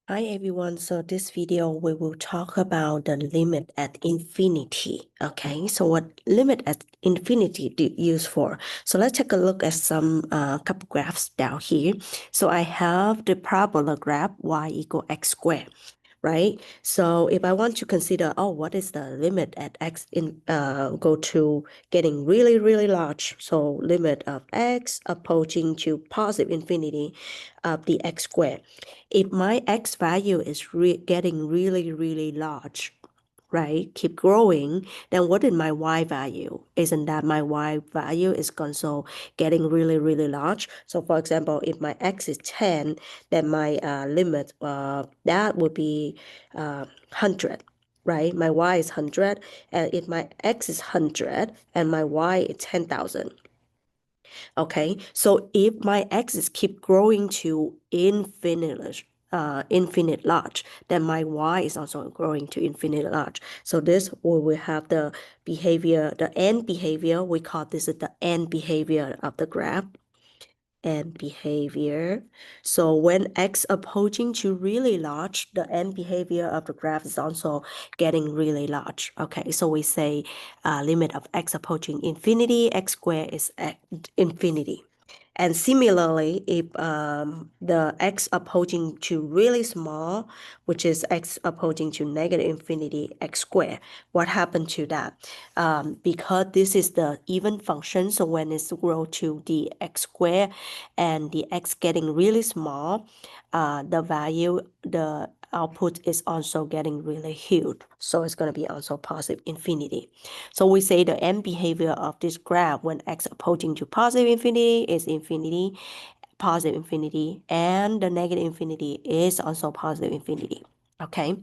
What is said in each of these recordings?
Hi everyone, so this video we will talk about the limit at infinity. Okay, so what limit at infinity do you use for? So let's take a look at some couple graphs down here. So I have the parabola graph y equal x squared, right? So if I want to consider, what is the limit at x in go to getting really large? So limit of x approaching to positive infinity of the x squared. If my x value is getting really large, right, keep growing, then what is my y value? Isn't that my y value is also getting really large? So for example, if my x is 10, then my limit, that would be 100, right? My y is 100, and if my x is 100 and my y is 10,000. Okay, so if my x's keep growing to infinite large, then my y is also growing to infinite large. So this will have the behavior, the end behavior. We call this the end behavior of the graph. And behavior. So when x approaching to really large, the end behavior of the graph is also getting really large. Okay, so we say limit of x approaching infinity, x squared is infinity. And similarly, if the x approaching to really small, which is x approaching to negative infinity, x squared, what happened to that? Because this is the even function, so when it's grow to the x squared and the x getting really small, the output is also getting really huge. So it's going to be also positive infinity. So we say the end behavior of this graph when x approaching to positive infinity is infinity, positive infinity, and the negative infinity is also positive infinity. Okay,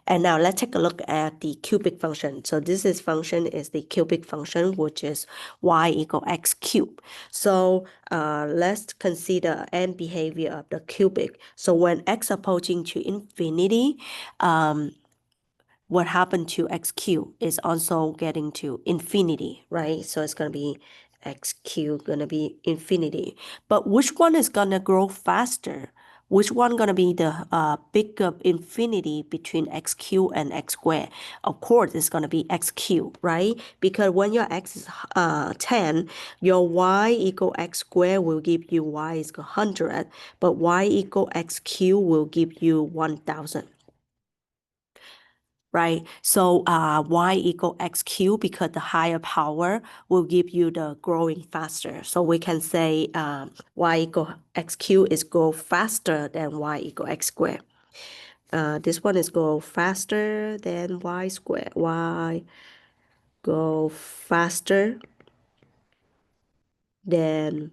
and now let's take a look at the cubic function. So this function is the cubic function, which is y equal x cubed. So let's consider end behavior of the cubic. So when x approaching to infinity, what happened to x cubed is also getting to infinity, right? So it's going to be x cubed going to be infinity. But which one is going to grow faster? Which one going to be the bigger infinity between x cubed and x squared? Of course, it's going to be x cubed, right? Because when your x is 10, your y equal x squared will give you y is 100, but y equal x cubed will give you 1,000. Right? So y equal x cubed, because the higher power will give you the growing faster. So we can say y equal x cubed is go faster than y equal x squared. This one is go faster than y squared. Y go faster than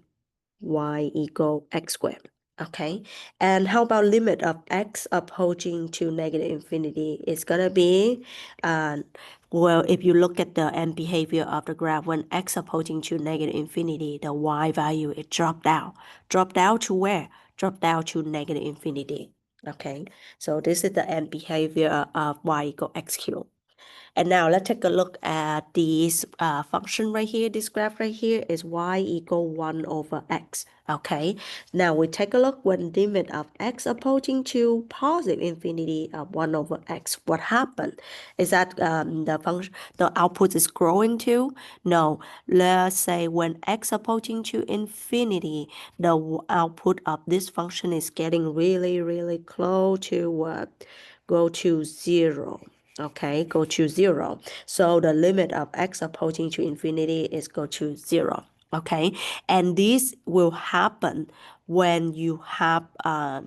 y equal x squared. Okay, and how about limit of x approaching to negative infinity? It's gonna be, well, if you look at the end behavior of the graph, when x approaching to negative infinity, the y value, it dropped down. Dropped down to where? Dropped down to negative infinity. Okay, so this is the end behavior of y equal x cubed. And now let's take a look at this function right here. This graph right here is y equal 1 over x. Okay, now we take a look when limit of x approaching to positive infinity of 1 over x. What happened? Is that the output is growing too? No. Let's say when x approaching to infinity, the output of this function is getting really close to what? Go to 0. Okay, go to 0. So the limit of x approaching to infinity is go to 0. Okay, and this will happen when you have a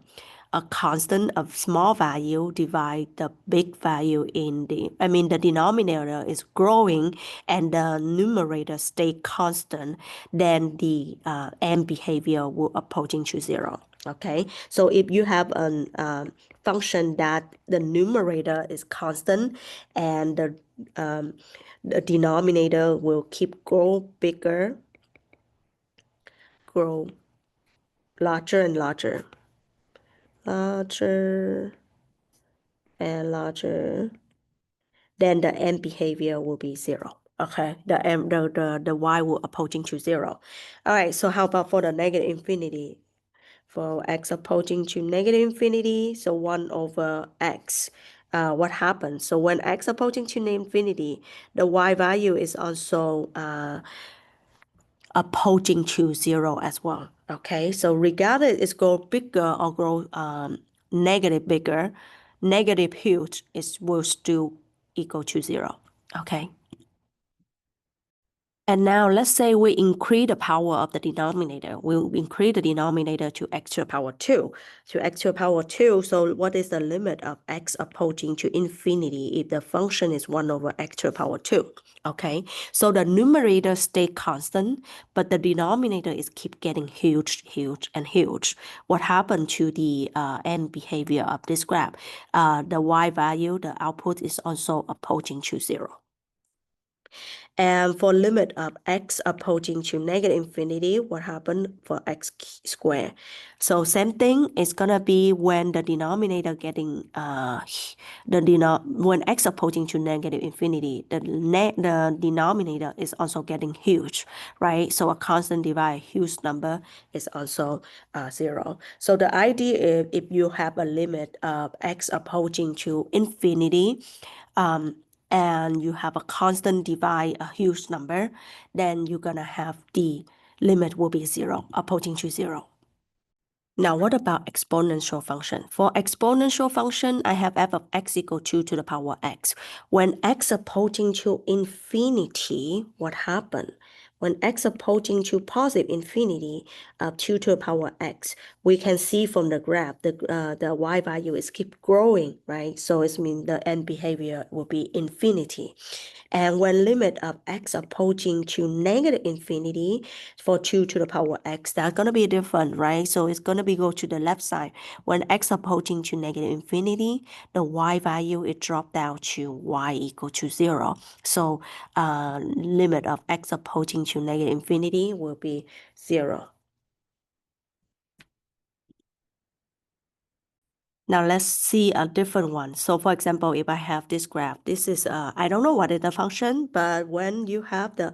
constant of small value divide the big value in the denominator is growing and the numerator stay constant, then the end behavior will approaching to 0. Okay, so if you have a function that the numerator is constant and the denominator will keep grow bigger, grow larger and larger, larger and larger, then the end behavior will be 0. Okay, the y will approaching to 0. All right, so how about for the negative infinity? For x approaching to negative infinity, so 1 over x. What happens? So when x approaching to infinity, the y value is also approaching to 0 as well. Okay, so regardless it's grow bigger or grow negative bigger, negative huge, it will still equal to 0. Okay. And now let's say we increase the power of the denominator. We'll increase the denominator to x to the power 2. To x to the power 2, so what is the limit of x approaching to infinity if the function is 1 over x to the power 2? Okay, so the numerator stay constant, but the denominator is keep getting huge, huge, and huge. What happened to the end behavior of this graph? The y value, the output is also approaching to 0. And for limit of x approaching to negative infinity, what happened for x squared? So same thing, it's gonna be when the denominator getting when x approaching to negative infinity, the denominator is also getting huge, right? So a constant divide huge number is also 0. So the idea is if you have a limit of x approaching to infinity, and you have a constant divide a huge number, then you're gonna have the limit will be 0, approaching to 0. Now, what about exponential function? For exponential function, I have f of x equal 2 to the power x. When x approaching to infinity, what happened? When x approaching to positive infinity of 2 to the power x, we can see from the graph, the y value is keep growing, right? So it means the end behavior will be infinity. And when limit of x approaching to negative infinity for 2 to the power x, that's going to be different, right? So it's going to be go to the left side. When x approaching to negative infinity, the y value, it dropped down to y equal to 0. So limit of x approaching to negative infinity will be 0. Now let's see a different one. So for example, if I have this graph, this is, I don't know what is the function, but when you have the,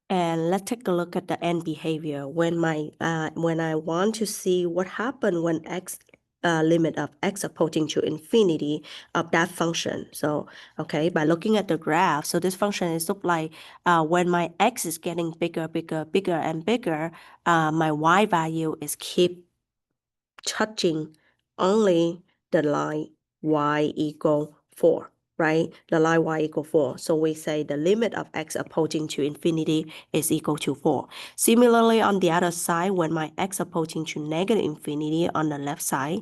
and let's take a look at the end behavior. When I want to see what happened when x, limit of x approaching to infinity of that function. So, okay, by looking at the graph, so this function is look like when my x is getting bigger, bigger, bigger, and bigger, my y value is keep touching only the line y equal 4, right? The line y equal 4. So we say the limit of x approaching to infinity is equal to 4. Similarly, on the other side, when my x approaching to negative infinity on the left side,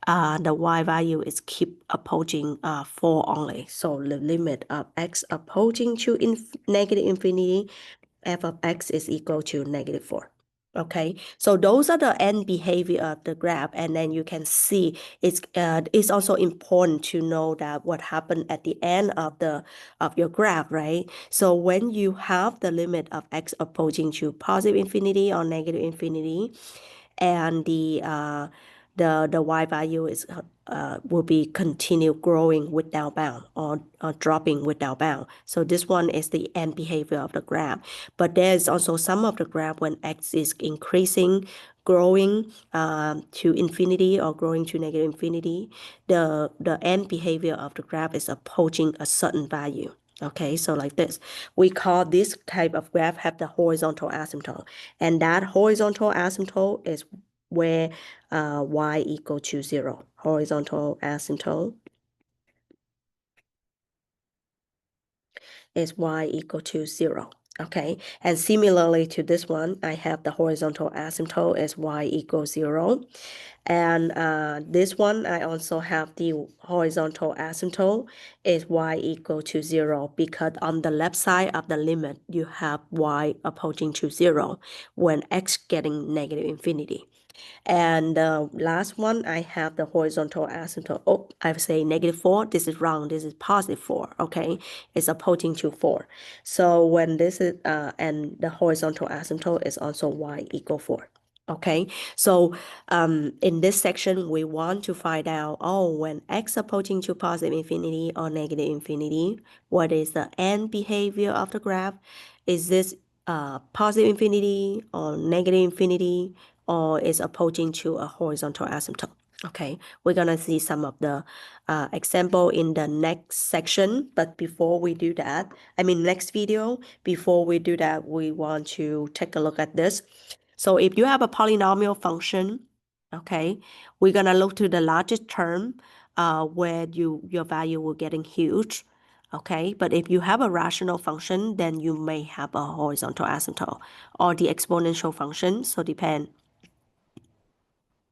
the y value is keep approaching 4 only. So the limit of x approaching to negative infinity, f of x is equal to negative 4. Okay, so those are the end behavior of the graph, and then you can see it's also important to know that what happened at the end of your graph, right? So when you have the limit of x approaching to positive infinity or negative infinity, and the y value is will be continue growing without bound or dropping without bound. So this one is the end behavior of the graph. But there's also some of the graph when x is increasing, growing to infinity or growing to negative infinity, the end behavior of the graph is approaching a certain value. Okay, so like this, we call this type of graph have the horizontal asymptote, and that horizontal asymptote is where y equal to 0. Horizontal asymptote is y equal to 0. Okay, and similarly to this one, I have the horizontal asymptote as y equals 0. And this one, I also have the horizontal asymptote is y equal to 0, because on the left side of the limit, you have y approaching to 0 when x getting negative infinity. And the last one, I have the horizontal asymptote. Oh, I say negative 4. This is wrong. This is positive 4. Okay, it's approaching to 4. So when this is and the horizontal asymptote is also y equal 4. Okay, so in this section, we want to find out, when x approaching to positive infinity or negative infinity, what is the end behavior of the graph? Is this positive infinity or negative infinity, or is approaching to a horizontal asymptote. Okay, we're gonna see some of the example in the next section, but before we do that, next video, before we do that, we want to take a look at this. So if you have a polynomial function, okay, we're gonna look to the largest term where your value will getting huge. Okay, but if you have a rational function, then you may have a horizontal asymptote or the exponential function. So depend